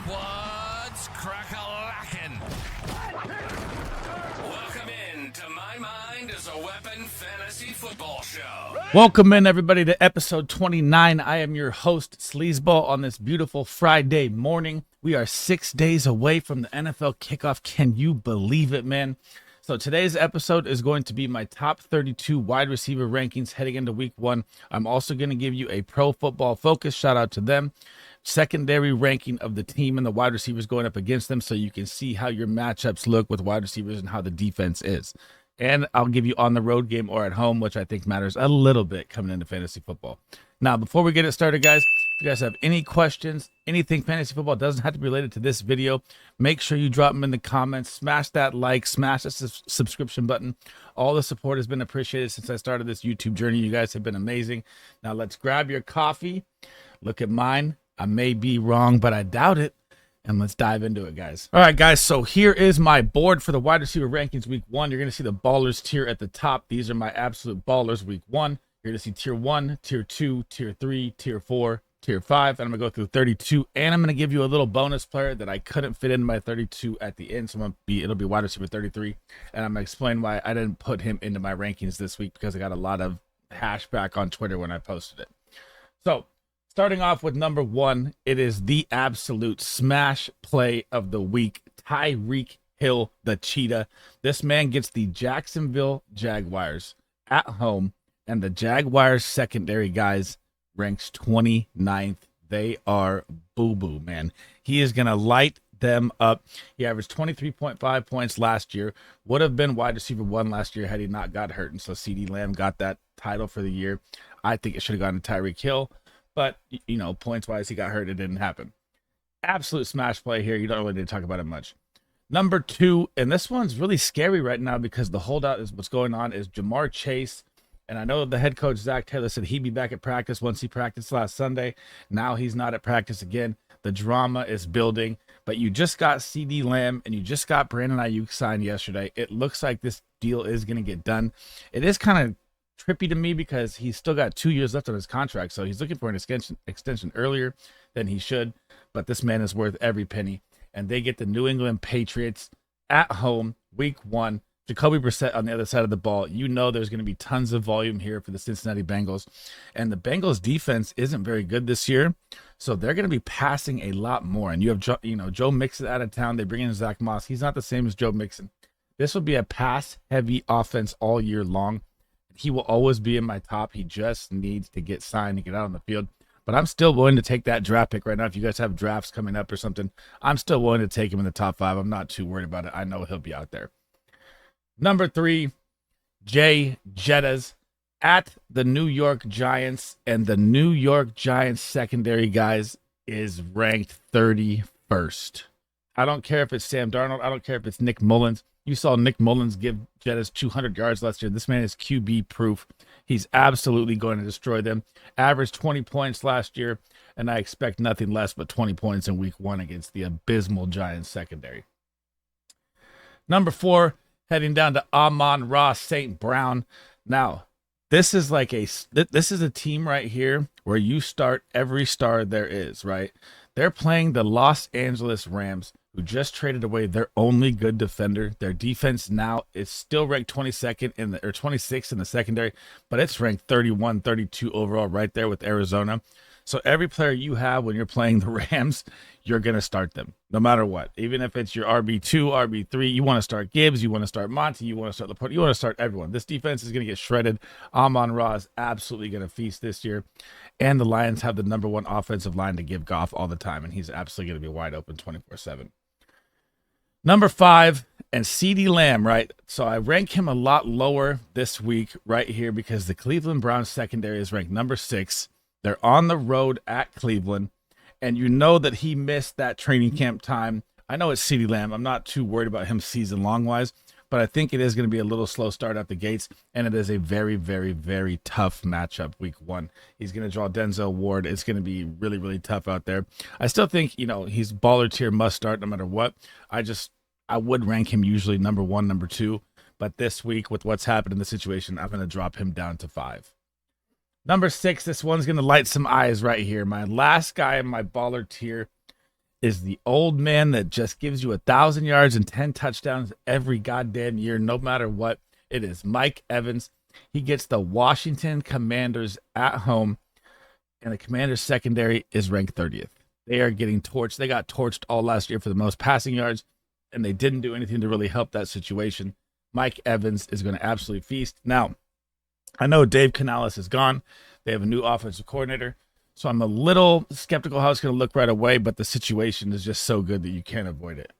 What's crack-a-lackin'? Welcome in to My Mind is a Weapon Fantasy Football Show. Welcome in, everybody, to episode 29. I am your host, SleezBall, on this beautiful Friday morning. We are 6 days away from the NFL kickoff. Can you believe it, man? So today's episode is going to be my top 32 wide receiver rankings heading into week one. I'm also going to give you a pro football focus. Shout out to them. Secondary ranking of the team and the wide receivers going up against them so you can see how your matchups look with wide receivers and how the defense is. And I'll give you on the road game or at home, which I think matters a little bit coming into fantasy football. Now, before we get it started, guys, if you guys have any questions, anything fantasy football, doesn't have to be related to this video, make sure you drop them in the comments. Smash that like, smash the subscription button. All the support has been appreciated since I started this YouTube journey. You guys have been amazing. Now, let's grab your coffee. Look at mine. I may be wrong, but I doubt it. And let's dive into it, guys. All right, guys, so here is my board for the wide receiver rankings week one. You're going to see the ballers tier at the top. These are my absolute ballers week one. You're going to see tier 1, tier 2, tier 3, tier 4, tier 5. And I'm going to go through 32. And I'm going to give you a little bonus player that I couldn't fit in my 32 at the end. So it'll be wide receiver 33. And I'm going to explain why I didn't put him into my rankings this week because I got a lot of hashback on Twitter when I posted it. So starting off with number one, it is the absolute smash play of the week, Tyreek Hill, the cheetah. This man gets the Jacksonville Jaguars at home, and the Jaguars secondary, guys, ranks 29th. They are boo-boo, man. He is going to light them up. He averaged 23.5 points last year. Would have been wide receiver one last year had he not got hurt, and so CeeDee Lamb got that title for the year. I think it should have gone to Tyreek Hill. But, you know, points-wise, he got hurt. It didn't happen. Absolute smash play here. You don't really need to talk about it much. Number two, and this one's really scary right now because the holdout is what's going on is Jamar Chase. And I know the head coach, Zach Taylor, said he'd be back at practice once he practiced last Sunday. Now he's not at practice again. The drama is building. But you just got CeeDee Lamb and you just got Brandon Ayuk signed yesterday. It looks like this deal is going to get done. It is kind of trippy to me because he's still got 2 years left on his contract, so he's looking for an extension earlier than he should, but this man is worth every penny. And they get the New England Patriots at home week one. Jacoby Brissett on the other side of the ball. You know there's going to be tons of volume here for the Cincinnati Bengals, and the Bengals defense isn't very good this year, so they're going to be passing a lot more. And you have Joe Mixon out of town. They bring in Zach Moss. He's not the same as Joe Mixon. This will be a pass-heavy offense all year long. He will always be in my top. He just needs to get signed and get out on the field. But I'm still willing to take that draft pick right now. If you guys have drafts coming up or something, I'm still willing to take him in the top 5. I'm not too worried about it. I know he'll be out there. Number 3, Jay Jettas at the New York Giants. And the New York Giants secondary, guys, is ranked 31st. I don't care if it's Sam Darnold. I don't care if it's Nick Mullins. You saw Nick Mullins give Jettas 200 yards last year. This man is QB proof. He's absolutely going to destroy them. Averaged 20 points last year, and I expect nothing less but 20 points in week one against the abysmal Giants secondary. Number 4, heading down to Amon-Ra St. Brown. Now, this is a team right here where you start every star there is, right? They're playing the Los Angeles Rams, who just traded away their only good defender. Their defense now is still ranked 22nd or 26th in the secondary, but it's ranked 31, 32 overall right there with Arizona. So every player you have when you're playing the Rams, you're going to start them no matter what. Even if it's your RB2, RB3, you want to start Gibbs, you want to start Monty, you want to start Laporte, you want to start everyone. This defense is going to get shredded. Amon-Ra is absolutely going to feast this year. And the Lions have the number one offensive line to give Goff all the time, and he's absolutely going to be wide open 24/7. Number 5, and CeeDee Lamb, right? So I rank him a lot lower this week right here because the Cleveland Browns secondary is ranked number 6. They're on the road at Cleveland, and you know that he missed that training camp time. I know it's CeeDee Lamb. I'm not too worried about him season long-wise, but I think it is going to be a little slow start out the gates, and it is a very, very, very tough matchup week one. He's going to draw Denzel Ward. It's going to be really, really tough out there. I still think, he's baller tier must start no matter what. I would rank him usually number 1, number 2, but this week with what's happened in the situation, I'm going to drop him down to 5. Number 6, this one's going to light some eyes right here. My last guy in my baller tier is the old man that just gives you 1,000 yards and 10 touchdowns every goddamn year, no matter what. It is Mike Evans. He gets the Washington Commanders at home, and the Commanders secondary is ranked 30th. They are getting torched. They got torched all last year for the most passing yards, and they didn't do anything to really help that situation. Mike Evans is going to absolutely feast. Now, I know Dave Canales is gone. They have a new offensive coordinator, so I'm a little skeptical how it's going to look right away, but the situation is just so good that you can't avoid it.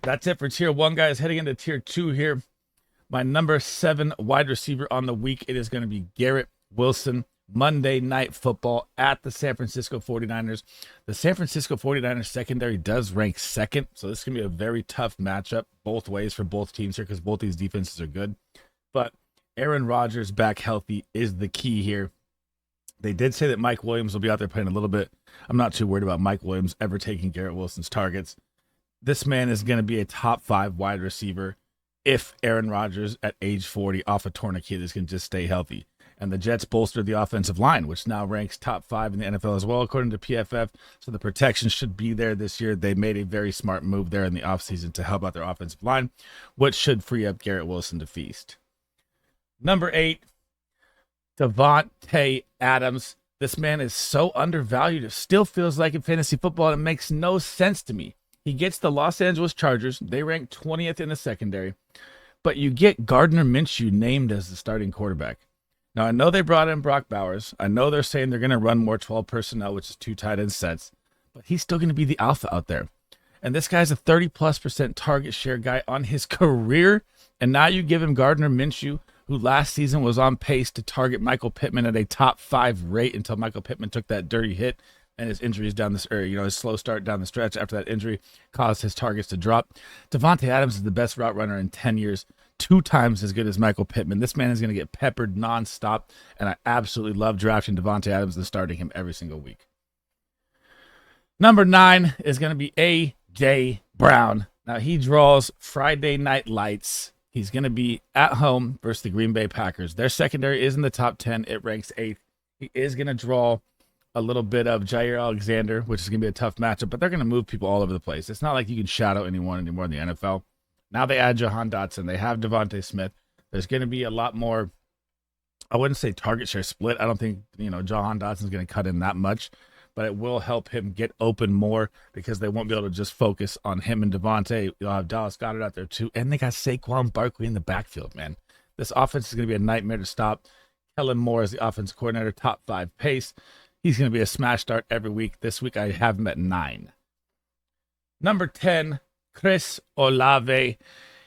That's it for Tier 1, guys. Heading into Tier 2 here. My number 7 wide receiver on the week, it is going to be Garrett Wilson. Monday Night Football at the San Francisco 49ers. The San Francisco 49ers secondary does rank 2nd, so this is going to be a very tough matchup both ways for both teams here because both these defenses are good. But Aaron Rodgers back healthy is the key here. They did say that Mike Williams will be out there playing a little bit. I'm not too worried about Mike Williams ever taking Garrett Wilson's targets. This man is going to be a top 5 wide receiver if Aaron Rodgers at age 40 off a tourniquet is going to just stay healthy. And the Jets bolstered the offensive line, which now ranks top 5 in the NFL as well, according to PFF. So the protection should be there this year. They made a very smart move there in the offseason to help out their offensive line, which should free up Garrett Wilson to feast. Number 8, Davante Adams. This man is so undervalued. It still feels like in fantasy football, and it makes no sense to me. He gets the Los Angeles Chargers. They rank 20th in the secondary. But you get Gardner Minshew named as the starting quarterback. Now, I know they brought in Brock Bowers. I know they're saying they're going to run more 12 personnel, which is 2 tight end sets. But he's still going to be the alpha out there. And this guy's a 30+% target share guy on his career. And now you give him Gardner Minshew, who last season was on pace to target Michael Pittman at a top 5 rate until Michael Pittman took that dirty hit and his injuries down this, his slow start down the stretch after that injury caused his targets to drop. Davante Adams is the best route runner in 10 years. 2 times as good as Michael Pittman. This man is going to get peppered nonstop, and I absolutely love drafting Davante Adams and starting him every single week. Number 9 is going to be A.J. Brown. Now, he draws Friday Night Lights. He's going to be at home versus the Green Bay Packers. Their secondary is in the top 10. It ranks 8th. He is going to draw a little bit of Jair Alexander, which is going to be a tough matchup, but they're going to move people all over the place. It's not like you can shadow anyone anymore in the NFL. Now they add Jahan Dotson. They have Devontae Smith. There's going to be a lot more, I wouldn't say target share split. I don't think, Jahan Dotson's going to cut in that much, but it will help him get open more because they won't be able to just focus on him and Devontae. You'll have Dallas Goedert out there too. And they got Saquon Barkley in the backfield, man. This offense is going to be a nightmare to stop. Kellen Moore is the offensive coordinator, top 5 pace. He's going to be a smash start every week. This week I have him at 9. Number 10, Chris Olave.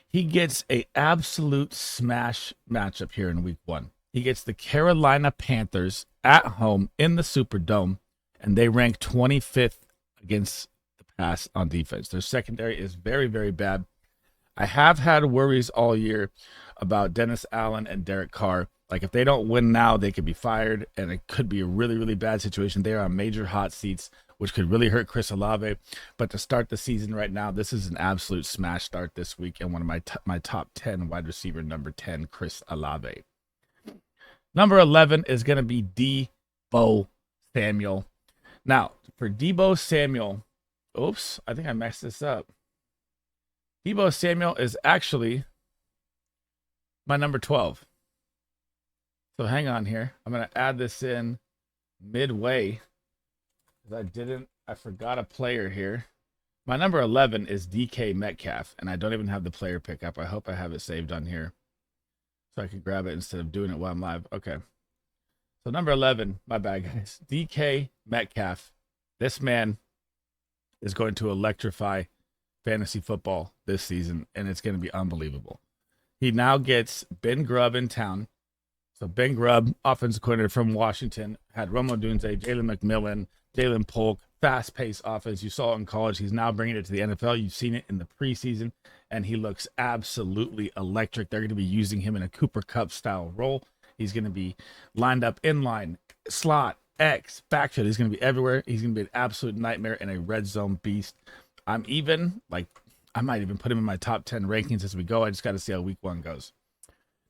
He gets a absolute smash matchup here in week 1. He gets the Carolina Panthers at home in the Superdome, and they rank 25th against the pass on defense. Their secondary is very, very bad. I have had worries all year about Dennis Allen and Derek Carr. Like, if they don't win now, they could be fired, and it could be a really, really bad situation. They are on major hot seats, which could really hurt Chris Olave. But to start the season right now, this is an absolute smash start this week, and one of my top 10 wide receiver, number 10, Chris Olave. Number 11 is going to be Deebo Samuel. Now, for Deebo Samuel, oops, I think I messed this up. Deebo Samuel is actually my number 12. So hang on here. I'm going to add this in midway because I forgot a player here. My number 11 is DK Metcalf, and I don't even have the player pick up. I hope I have it saved on here so I can grab it instead of doing it while I'm live. Okay. So number 11, my bad, guys. DK Metcalf. This man is going to electrify fantasy football this season, and it's going to be unbelievable. He now gets Ben Grubb in town. So Ben Grubb, offensive coordinator from Washington, had Romo Dunze, Jalen McMillan, Jalen Polk, fast-paced offense. You saw it in college. He's now bringing it to the NFL. You've seen it in the preseason, and he looks absolutely electric. They're going to be using him in a Cooper Kupp-style role. He's going to be lined up in line, slot, X, backfield. He's going to be everywhere. He's going to be an absolute nightmare and a red zone beast. I might even put him in my top 10 rankings as we go. I just got to see how week 1 goes.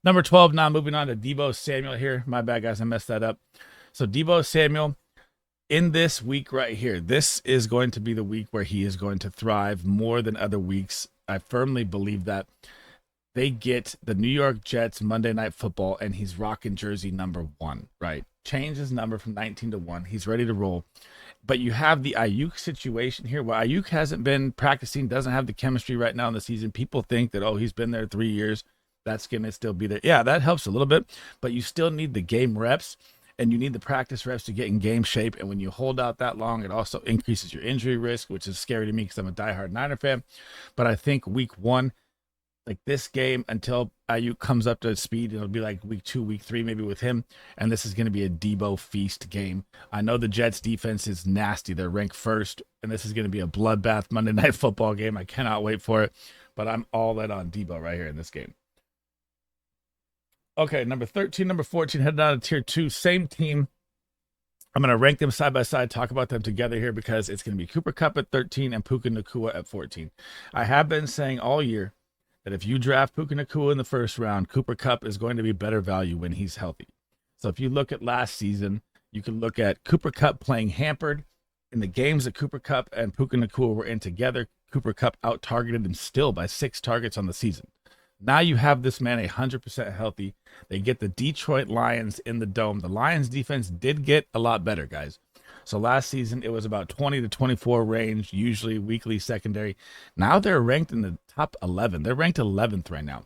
Number 12, now moving on to Deebo Samuel here. My bad, guys. I messed that up. So Deebo Samuel, in this week right here, this is going to be the week where he is going to thrive more than other weeks. I firmly believe that. They get the New York Jets Monday Night Football, and he's rocking jersey number 1, right? Change his number from 19 to 1. He's ready to roll. But you have the Ayuk situation here where Ayuk hasn't been practicing, doesn't have the chemistry right now in the season. People think that, oh, he's been there 3 years. That's going to still be there. Yeah, that helps a little bit, but you still need the game reps and you need the practice reps to get in game shape. And when you hold out that long, it also increases your injury risk, which is scary to me because I'm a diehard Niner fan. But I think week 1, like this game, until Ayuk comes up to speed, it'll be like week 2, week 3, maybe with him. And this is going to be a Debo feast game. I know the Jets defense is nasty. They're ranked first, and this is going to be a bloodbath Monday Night Football game. I cannot wait for it, but I'm all in on Debo right here in this game. Okay, number 13, number 14, heading down to tier 2, same team. I'm going to rank them side by side, talk about them together here because it's going to be Cooper Kupp at 13 and Puka Nacua at 14. I have been saying all year that if you draft Puka Nacua in the first round, Cooper Kupp is going to be better value when he's healthy. So if you look at last season, you can look at Cooper Kupp playing hampered. In the games that Cooper Kupp and Puka Nacua were in together, Cooper Kupp out-targeted him still by 6 targets on the season. Now you have this man 100% healthy. They get the Detroit Lions in the dome. The Lions defense did get a lot better, guys. So last season, it was about 20 to 24 range, usually weekly secondary. Now they're ranked in the top 11. They're ranked 11th right now.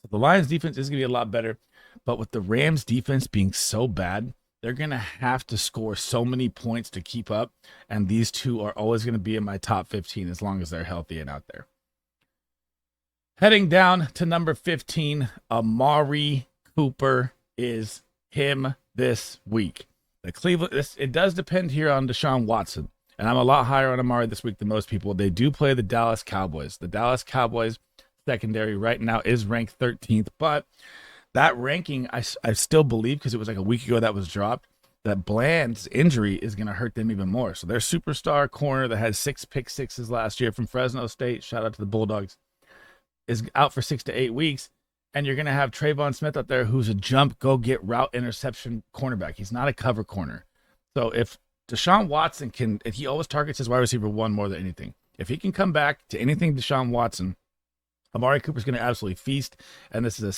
So the Lions defense is going to be a lot better. But with the Rams defense being so bad, they're going to have to score so many points to keep up. And these two are always going to be in my top 15 as long as they're healthy and out there. Heading down to number 15, Amari Cooper is him this week. The Cleveland, it does depend here on Deshaun Watson, and I'm a lot higher on Amari this week than most people. They do play the Dallas Cowboys. The Dallas Cowboys secondary right now is ranked 13th, but that ranking, I still believe, because it was like a week ago that was dropped, that Bland's injury is going to hurt them even more. So their superstar corner that had 6 pick sixes last year from Fresno State, shout out to the Bulldogs, is out for 6 to 8 weeks. And you're going to have Trayvon Smith up there, who's a jump, go get route interception cornerback. He's not a cover corner. So if Deshaun Watson can, if he always targets his wide receiver 1 more than anything, if he can come back to anything Deshaun Watson, Amari Cooper's going to absolutely feast. And this is a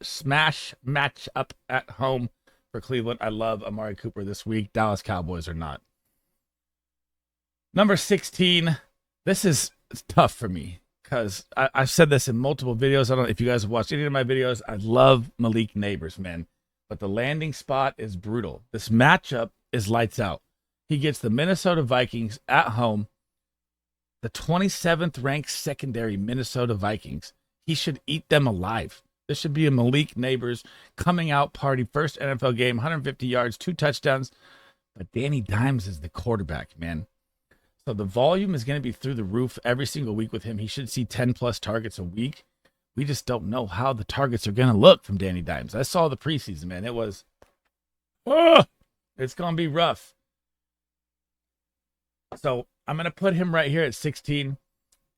smash match up at home for Cleveland. I love Amari Cooper this week. Dallas Cowboys are not. Number 16, this is tough for me, because I've said this in multiple videos. I don't know if you guys have watched any of my videos. I love Malik Neighbors, man. But the landing spot is brutal. This matchup is lights out. He gets the Minnesota Vikings at home, the 27th ranked secondary Minnesota Vikings. He should eat them alive. This should be a Malik Neighbors coming out party. First NFL game, 150 yards, 2 touchdowns. But Danny Dimes is the quarterback, man. So the volume is going to be through the roof every single week with him. He should see 10 plus targets a week. We just don't know how the targets are going to look from Danny Dimes. I saw the preseason, man. It was, it's going to be rough. So I'm going to put him right here at 16.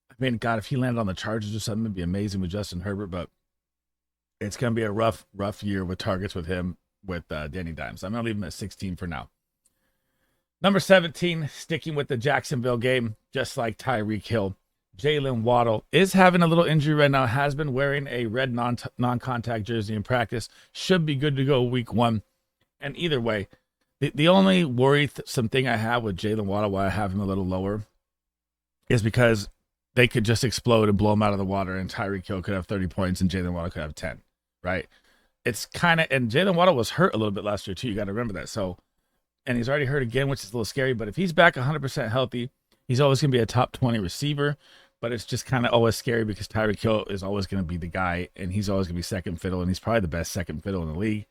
I mean, God, if he landed on the Chargers or something, it'd be amazing with Justin Herbert, but it's going to be a rough year with targets with him, with Danny Dimes. I'm going to leave him at 16 for now. Number 17, sticking with the Jacksonville game, just like Tyreek Hill, Jalen Waddle is having a little injury right now, has been wearing a red non-contact jersey in practice, should be good to go week 1. And either way, the only worrisome thing I have with Jalen Waddle, why I have him a little lower, is because they could just explode and blow him out of the water, and Tyreek Hill could have 30 points and Jalen Waddle could have 10, right? It's kind of, and Jalen Waddle was hurt a little bit last year too, you got to remember that. So, and he's already hurt again, which is a little scary. But if he's back 100% healthy, he's always going to be a top 20 receiver. But it's just kind of always scary because Tyreek Hill is always going to be the guy, and he's always going to be second fiddle, and he's probably the best second fiddle in the league.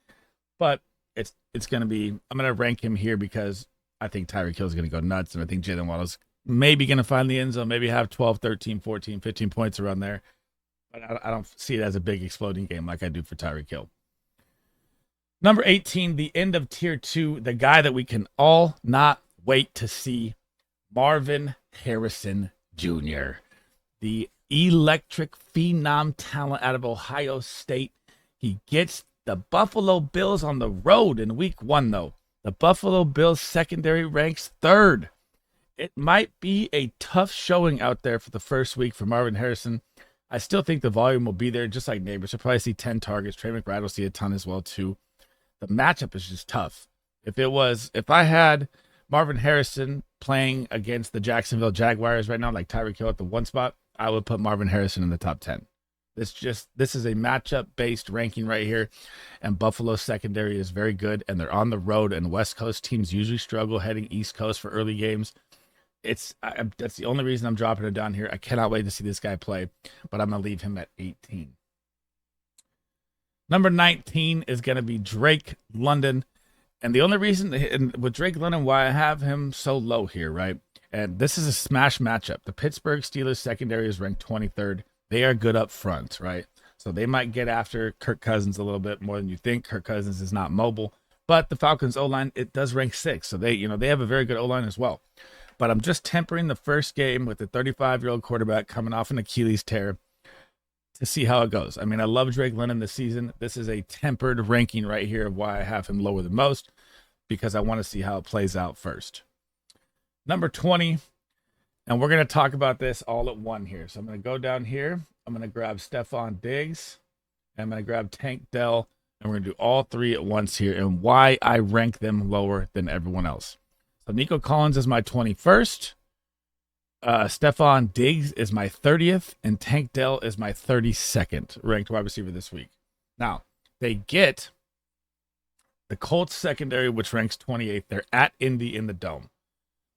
But it's going to be, I'm going to rank him here because I think Tyreek Hill is going to go nuts, and I think Jalen Waddle's maybe going to find the end zone, maybe have 12, 13, 14, 15 points around there. But I don't see it as a big exploding game like I do for Tyreek Hill. Number 18, the end of tier 2, the guy that we can all not wait to see, Marvin Harrison Jr., the electric phenom talent out of Ohio State. He gets the Buffalo Bills on the road in week 1, though. The Buffalo Bills secondary ranks 3rd. It might be a tough showing out there for the first week for Marvin Harrison. I still think the volume will be there, just like Neighbors. You'll probably see 10 targets. Trey McBride will see a ton as well, too. The matchup is just tough. If I had Marvin Harrison playing against the Jacksonville Jaguars right now, like Tyreek Hill at the 1 spot, I would put Marvin Harrison in the top 10. This is a matchup-based ranking right here, and Buffalo's secondary is very good, and they're on the road, and West Coast teams usually struggle heading East Coast for early games. That's the only reason I'm dropping it down here. I cannot wait to see this guy play, but I'm going to leave him at 18. Number 19 is going to be Drake London. And the only reason with Drake London why I have him so low here, right? And this is a smash matchup. The Pittsburgh Steelers secondary is ranked 23rd. They are good up front, right? So they might get after Kirk Cousins a little bit more than you think. Kirk Cousins is not mobile. But the Falcons O-line, it does rank 6th. So they have a very good O-line as well. But I'm just tempering the first game with the 35-year-old quarterback coming off an Achilles tear to see how it goes. I mean, I love Drake London this season. This is a tempered ranking right here of why I have him lower than most, because I want to see how it plays out first. Number 20, and we're going to talk about this all at one here. So I'm going to go down here. I'm going to grab Stephon Diggs, and I'm going to grab Tank Dell, and we're going to do all 3 at once here and why I rank them lower than everyone else. So Nico Collins is my 21st. Stephon Diggs is my 30th, and Tank Dell is my 32nd ranked wide receiver this week. Now, they get the Colts secondary, which ranks 28th. They're at Indy in the Dome.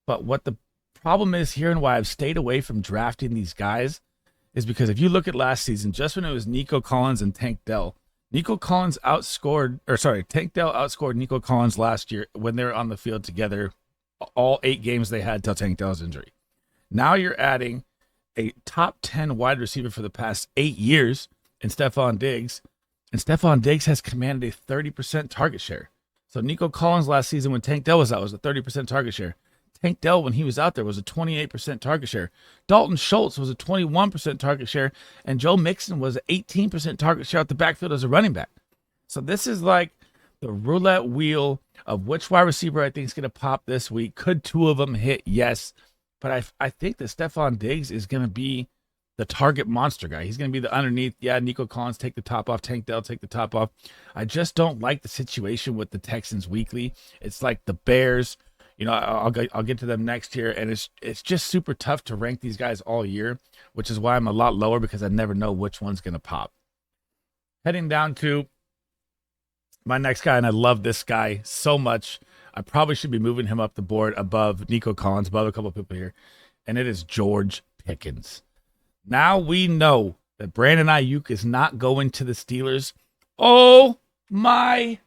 But what the problem is here and why I've stayed away from drafting these guys is because if you look at last season, just when it was Nico Collins and Tank Dell, Tank Dell outscored Nico Collins last year when they were on the field together all 8 games they had till Tank Dell's injury. Now you're adding a top 10 wide receiver for the past 8 years in Stephon Diggs, and Stephon Diggs has commanded a 30% target share. So Nico Collins last season when Tank Dell was out was a 30% target share. Tank Dell, when he was out there, was a 28% target share. Dalton Schultz was a 21% target share, and Joe Mixon was an 18% target share out the backfield as a running back. So this is like the roulette wheel of which wide receiver I think is going to pop this week. Could 2 of them hit? Yes. But I think that Stephon Diggs is going to be the target monster guy. He's going to be the underneath. Yeah, Nico Collins, take the top off. Tank Dell, take the top off. I just don't like the situation with the Texans weekly. It's like the Bears. I'll get to them next year, and it's just super tough to rank these guys all year, which is why I'm a lot lower, because I never know which one's going to pop. Heading down to my next guy, and I love this guy so much. I probably should be moving him up the board above Nico Collins, above a couple of people here, and it is George Pickens. Now we know that Brandon Ayuk is not going to the Steelers. Oh my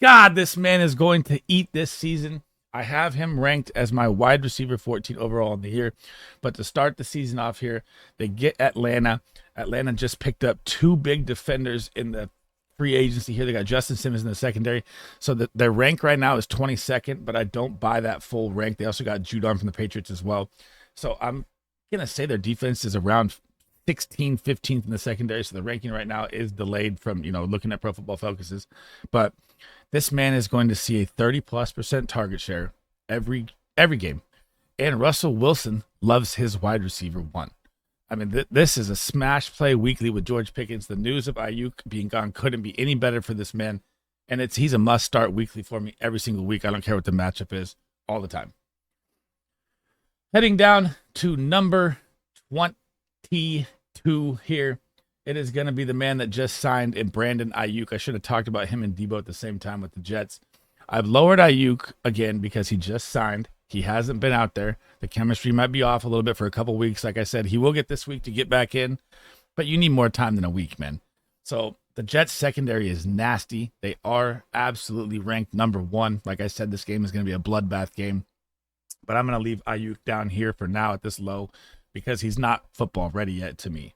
God, this man is going to eat this season. I have him ranked as my wide receiver 14 overall in the year. But to start the season off here, they get Atlanta. Atlanta just picked up 2 big defenders in the free agency here. They got Justin Simmons in the secondary. So their rank right now is 22nd, but I don't buy that full rank. They also got Judon from the Patriots as well. So I'm going to say their defense is around 16th, 15th in the secondary. So the ranking right now is delayed from, looking at Pro Football Focuses. But this man is going to see a 30+% target share every game. And Russell Wilson loves his wide receiver 1. I mean, this is a smash play weekly with George Pickens. The news of Ayuk being gone couldn't be any better for this man. And he's a must-start weekly for me every single week. I don't care what the matchup is, all the time. Heading down to number 22 here. It is going to be the man that just signed in Brandon Ayuk. I should have talked about him and Debo at the same time with the Jets. I've lowered Ayuk again because he just signed. He hasn't been out there. The chemistry might be off a little bit for a couple weeks. Like I said, he will get this week to get back in, but you need more time than a week, man. So the Jets secondary is nasty. They are absolutely ranked number 1. Like I said, this game is going to be a bloodbath game, but I'm going to leave Ayuk down here for now at this low because he's not football ready yet to me.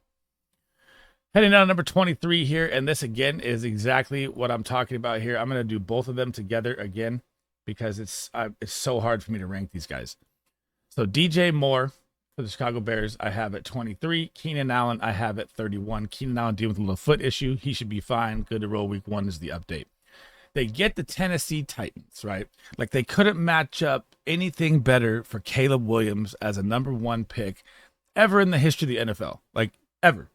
Heading down to number 23 here, and this again is exactly what I'm talking about here. I'm going to do both of them together again because it's so hard for me to rank these guys. So DJ Moore for the Chicago Bears, I have at 23. Keenan Allen, I have at 31. Keenan Allen dealing with a little foot issue. He should be fine. Good to roll week 1 is the update. They get the Tennessee Titans, right? Like, they couldn't match up anything better for Caleb Williams as a number 1 pick ever in the history of the NFL. Like, ever.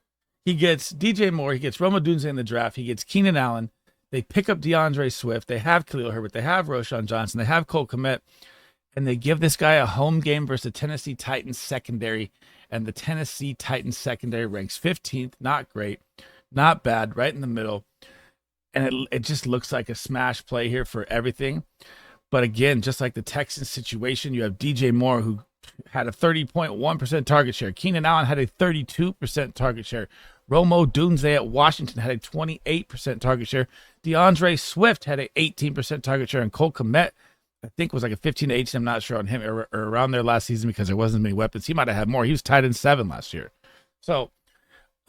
He gets DJ Moore. He gets Rome Odunze in the draft. He gets Keenan Allen. They pick up DeAndre Swift. They have Khalil Herbert. They have Roshan Johnson. They have Cole Kmet. And they give this guy a home game versus the Tennessee Titans secondary. And the Tennessee Titans secondary ranks 15th. Not great. Not bad. Right in the middle. And it just looks like a smash play here for everything. But again, just like the Texans situation, you have DJ Moore, who had a 30.1% target share. Keenan Allen had a 32% target share. Rome Odunze at Washington had a 28% target share. DeAndre Swift had an 18% target share. And Cole Kmet, I think, was like a 15 to 18. I'm not sure on him, or around there last season, because there wasn't many weapons. He might have had more. He was tied in 7 last year. So,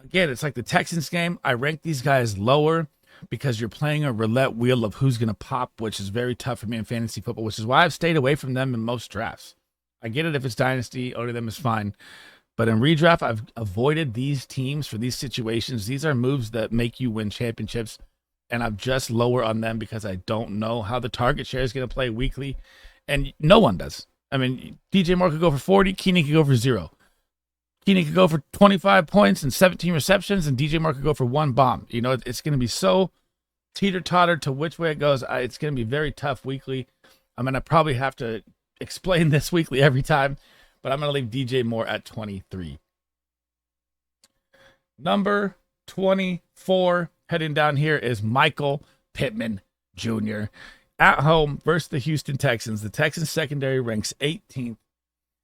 again, it's like the Texans game. I rank these guys lower because you're playing a roulette wheel of who's going to pop, which is very tough for me in fantasy football, which is why I've stayed away from them in most drafts. I get it if it's dynasty, owning them is fine. But in redraft, I've avoided these teams for these situations. These are moves that make you win championships, and I'm just lower on them because I don't know how the target share is going to play weekly, and no one does. I mean, DJ Moore could go for 40, Keenan could go for 0. Keenan could go for 25 points and 17 receptions, and DJ Moore could go for 1 bomb. You know, it's going to be so teeter-totter to which way it goes. It's going to be very tough weekly. I'm going to probably have to explain this weekly every time, but I'm going to leave DJ Moore at 23. Number 24, heading down here, is Michael Pittman Jr. At home versus the Houston Texans. The Texans secondary ranks 18th.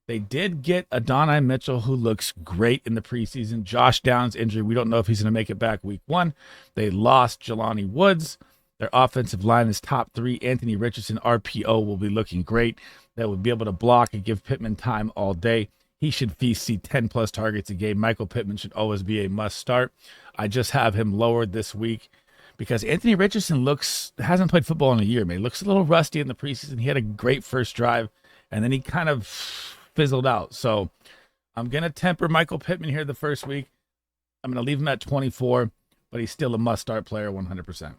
They did get Adonai Mitchell, who looks great in the preseason. Josh Downs injury, we don't know if he's going to make it back week 1. They lost Jelani Woods. Their offensive line is top 3. Anthony Richardson, RPO, will be looking great. That would be able to block and give Pittman time all day. He should see 10-plus targets a game. Michael Pittman should always be a must start. I just have him lowered this week because Anthony Richardson hasn't played football in a year, man. He looks a little rusty in the preseason. He had a great first drive, and then he kind of fizzled out. So I'm going to temper Michael Pittman here the first week. I'm going to leave him at 24, but he's still a must-start player 100%.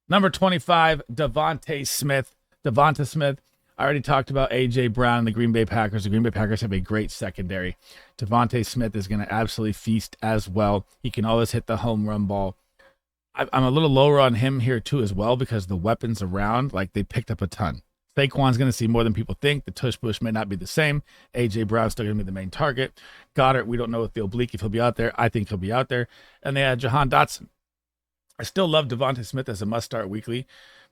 Number 25, Devonta Smith. I already talked about A.J. Brown and the Green Bay Packers. The Green Bay Packers have a great secondary. Devonta Smith is going to absolutely feast as well. He can always hit the home run ball. I'm a little lower on him here too as well because the weapons around, like, they picked up a ton. Saquon's going to see more than people think. The tush push may not be the same. A.J. Brown's still going to be the main target. Goddard, we don't know with the oblique if he'll be out there. I think he'll be out there. And they had Jahan Dotson. I still love Devonta Smith as a must-start weekly,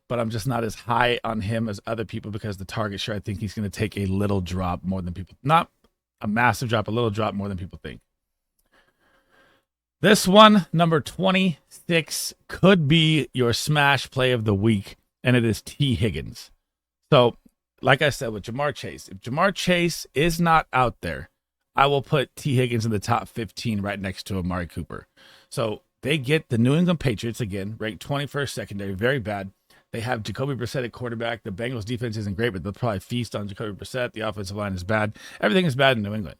but I'm just not as high on him as other people because the target share, I think he's going to take a little drop more than people. Not a massive drop, a little drop more than people think. This one, number 26, could be your smash play of the week, and it is T. Higgins. So, like I said with Jamar Chase, if Jamar Chase is not out there, I will put T. Higgins in the top 15 right next to Amari Cooper. So they get the New England Patriots again, ranked 21st secondary, very bad. They have Jacoby Brissett at quarterback. The Bengals defense isn't great, but they'll probably feast on Jacoby Brissett. The offensive line is bad. Everything is bad in New England.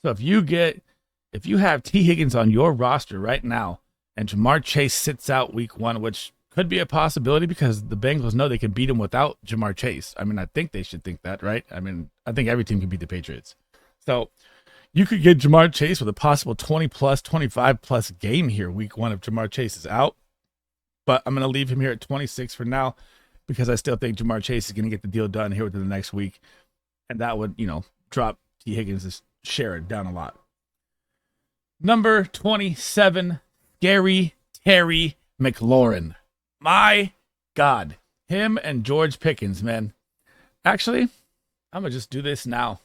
So if you have T. Higgins on your roster right now and Jamar Chase sits out week 1, which could be a possibility because the Bengals know they can beat him without Jamar Chase. I mean, I think they should think that, right? I mean, I think every team can beat the Patriots. So you could get Jamar Chase with a possible 20-plus, 25-plus game here week 1 if Jamar Chase is out. But I'm going to leave him here at 26 for now because I still think Jamar Chase is going to get the deal done here within the next week. And that would, drop T. Higgins' share down a lot. Number 27, Gary Terry McLaurin. My God. Him and George Pickens, man. Actually, I'm going to just do this now.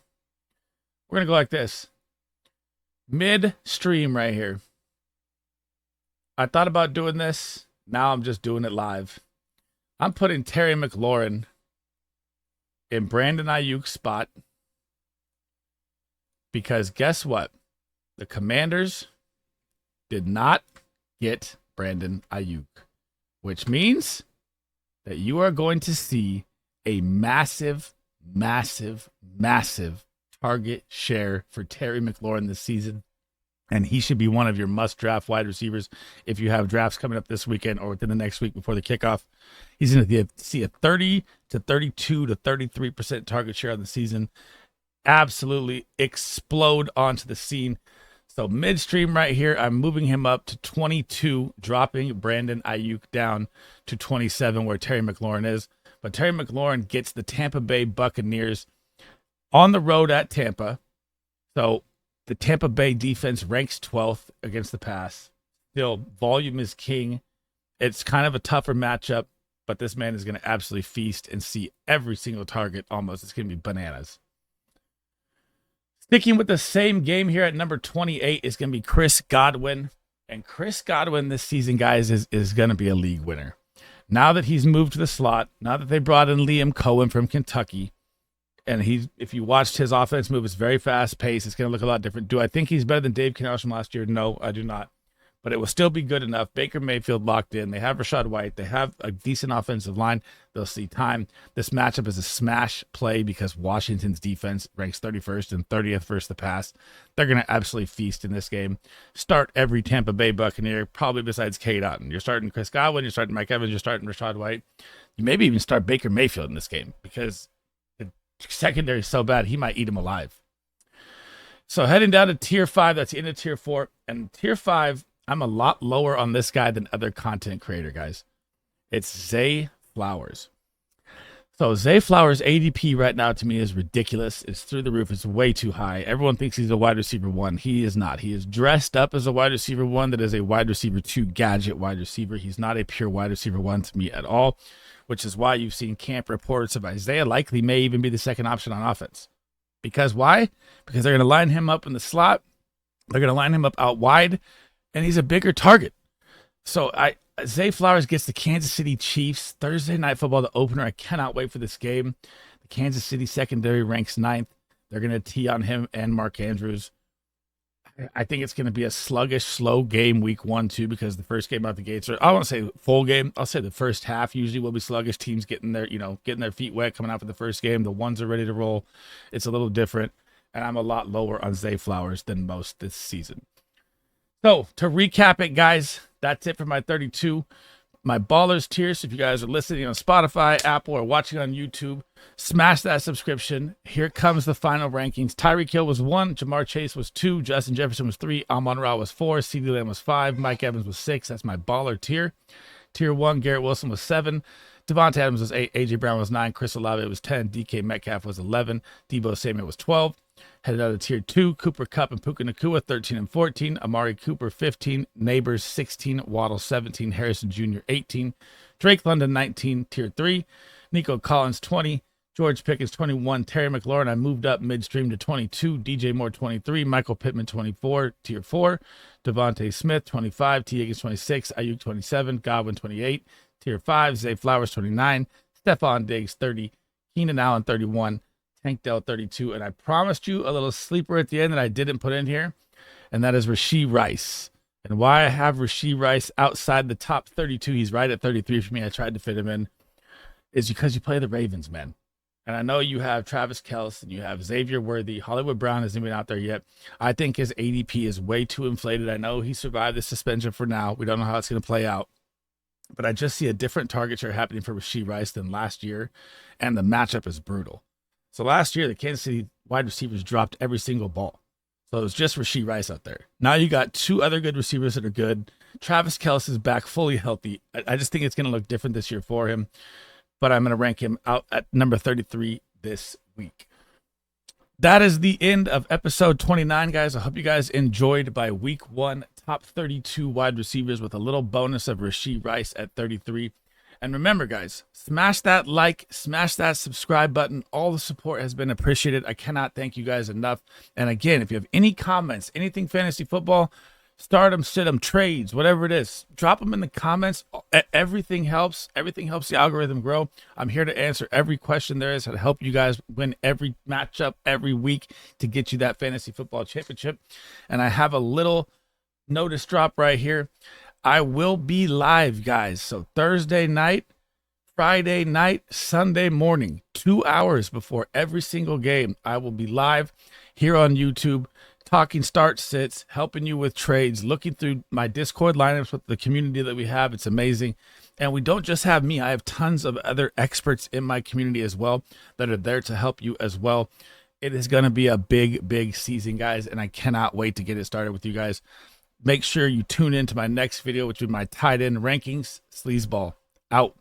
We're going to go like this. Mid-stream right here. I thought about doing this. Now I'm just doing it live. I'm putting Terry McLaurin in Brandon Ayuk's spot because guess what? The Commanders did not get Brandon Ayuk, which means that you are going to see a massive, massive, massive target share for Terry McLaurin this season. And he should be one of your must-draft wide receivers if you have drafts coming up this weekend or within the next week before the kickoff. He's going to see a 30 to 32 to 33% target share on the season. Absolutely explode onto the scene. So midstream right here, I'm moving him up to 22, dropping Brandon Ayuk down to 27 where Terry McLaurin is. But Terry McLaurin gets the Tampa Bay Buccaneers on the road at Tampa. So the Tampa Bay defense ranks 12th against the pass. Still, volume is king. It's kind of a tougher matchup, but this man is going to absolutely feast and see every single target almost. It's going to be bananas. Sticking with the same game here at number 28 is going to be Chris Godwin. And Chris Godwin this season, guys, is going to be a league winner. Now that he's moved to the slot, now that they brought in Liam Cohen from Kentucky, and if you watched his offense move, it's very fast paced. It's going to look a lot different. Do I think he's better than Dave Canales from last year? No, I do not. But it will still be good enough. Baker Mayfield locked in. They have Rachaad White. They have a decent offensive line. They'll see time. This matchup is a smash play because Washington's defense ranks 31st and 30th versus the pass. They're going to absolutely feast in this game. Start every Tampa Bay Buccaneer, probably besides Cade Otton. You're starting Chris Godwin. You're starting Mike Evans. You're starting Rachaad White. You maybe even start Baker Mayfield in this game because the secondary is so bad, he might eat him alive. So heading down to Tier 5, that's the end of Tier 4. And Tier 5, I'm a lot lower on this guy than other content creator guys. It's Zay Flowers. So Zay Flowers' ADP right now to me is ridiculous. It's through the roof. It's way too high. Everyone thinks he's a wide receiver 1. He is not. He is dressed up as a wide receiver 1 that is a wide receiver 2 gadget wide receiver. He's not a pure wide receiver 1 to me at all, which is why you've seen camp reports of Isaiah likely may even be the second option on offense. Because why? Because they're going to line him up in the slot. They're going to line him up out wide. And he's a bigger target. So Zay Flowers gets the Kansas City Chiefs Thursday Night Football, the opener. I cannot wait for this game. The Kansas City secondary ranks 9th. They're going to tee on him and Mark Andrews. I think it's going to be a sluggish, slow game week 1, too, because the first game out the gates, or I won't say full game. I'll say the first half usually will be sluggish. Teams getting their feet wet coming out for the first game. The ones are ready to roll. It's a little different. And I'm a lot lower on Zay Flowers than most this season. So, to recap it, guys, that's it for my 32. My Ballers Tiers, if you guys are listening on Spotify, Apple, or watching on YouTube, smash that subscription. Here comes the final rankings. Tyreek Hill was 1, Jamar Chase was 2, Justin Jefferson was 3, Amon-Ra was 4, CeeDee Lamb was 5, Mike Evans was 6. That's my Baller Tier. Tier 1, Garrett Wilson was 7, Devontae Adams was 8, A.J. Brown was 9, Chris Olave was 10, DK Metcalf was 11, Deebo Samuel was 12. Headed out of Tier 2, Cooper Kupp and Puka Nacua, 13 and 14. Amari Cooper, 15. Neighbors, 16. Waddle, 17. Harrison Jr., 18. Drake London, 19. Tier 3. Nico Collins, 20. George Pickens, 21. Terry McLaurin, I moved up midstream to 22. DJ Moore, 23. Michael Pittman, 24. Tier 4. Devontae Smith, 25. T. Higgins, 26. Ayuk, 27. Godwin, 28. Tier 5. Zay Flowers, 29. Stephon Diggs, 30. Keenan Allen, 31. Tank Dell 32, and I promised you a little sleeper at the end that I didn't put in here, and that is Rashee Rice. And why I have Rashee Rice outside the top 32, he's right at 33 for me, I tried to fit him in, is because you play the Ravens, man. And I know you have Travis Kelce, and you have Xavier Worthy. Hollywood Brown isn't even out there yet. I think his ADP is way too inflated. I know he survived the suspension for now. We don't know how it's going to play out. But I just see a different target share happening for Rashee Rice than last year, and the matchup is brutal. So last year, the Kansas City wide receivers dropped every single ball. So it was just Rashee Rice out there. Now you got 2 other good receivers that are good. Travis Kelce is back fully healthy. I just think it's going to look different this year for him. But I'm going to rank him out at number 33 this week. That is the end of episode 29, guys. I hope you guys enjoyed my week 1 top 32 wide receivers with a little bonus of Rashee Rice at 33. And remember, guys, smash that like, smash that subscribe button. All the support has been appreciated. I cannot thank you guys enough. And again, if you have any comments, anything fantasy football, stardom, sit-em, trades, whatever it is, drop them in the comments. Everything helps. Everything helps the algorithm grow. I'm here to answer every question there is to help you guys win every matchup every week to get you that fantasy football championship. And I have a little notice drop right here. I will be live, guys. So Thursday night, Friday night, Sunday morning, 2 hours before every single game. I will be live here on YouTube, talking start sits, helping you with trades, looking through my Discord lineups with the community that we have. It's amazing. And we don't just have me. I have tons of other experts in my community as well that are there to help you as well. It is going to be a big, big season, guys, and I cannot wait to get it started with you guys. Make sure you tune in to my next video, which is my tight end rankings. SleezBall out.